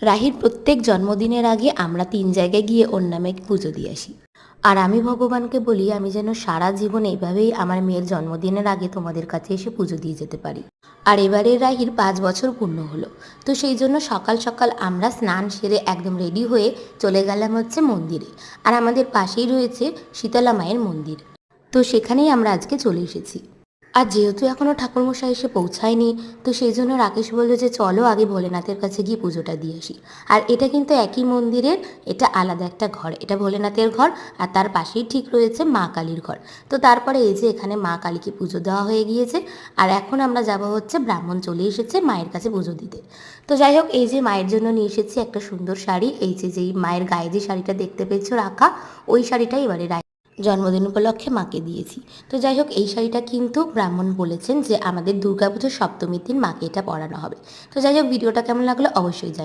রাহির প্রত্যেক জন্মদিনের আগে আমরা ৩ জায়গায় গিয়ে ওর নামে পুজো দিয়ে আসি। আর আমি ভগবানকে বলি আমি যেন সারা জীবন এইভাবেই আমার মেয়ের জন্মদিনের আগে তোমাদের কাছে এসে পুজো দিয়ে যেতে পারি। আর এবারে রাহির ৫ বছর পূর্ণ হলো। তো সেই জন্য সকাল সকাল আমরা স্নান সেরে একদম রেডি হয়ে চলে গেলাম হচ্ছে মন্দিরে। আর আমাদের পাশেই রয়েছে শীতলা মায়ের মন্দির। তো সেখানেই আমরা আজকে চলে এসেছি। আর যেহেতু এখনও ঠাকুরমশাই এসে পৌঁছায়নি, তো সেই জন্য রাকেশ বলল যে চলো আগে ভোলেনাথের কাছে গিয়ে পুজোটা দিয়ে আসি। আর এটা কিন্তু একই মন্দিরের, এটা আলাদা একটা ঘর, এটা ভোলেনাথের ঘর। আর তার পাশেই ঠিক রয়েছে মা কালীর ঘর। তো তারপরে এই যে এখানে মা কালীকে পুজো দেওয়া হয়ে গিয়েছে। আর এখন আমরা যাব হচ্ছে, ব্রাহ্মণ চলে এসেছে মায়ের কাছে পুজো দিতে। তো যাই হোক, এই যে মায়ের জন্য নিয়ে এসেছি একটা সুন্দর শাড়ি। এই যে যেই মায়ের গায়ে যে শাড়িটা দেখতে পেয়েছো রাখা, ওই শাড়িটাই এবারে জন্মদিন উপলক্ষে মাকে দিয়েছি। তো যাই হোক, এই শাড়িটা কিন্তু ব্রাহ্মণ বলেছেন যে আমাদের দুর্গাপুজোর সপ্তমীর দিন মাকে এটা পরানো হবে। তো যাই হোক, ভিডিওটা কেমন লাগলো অবশ্যই জানাবেন।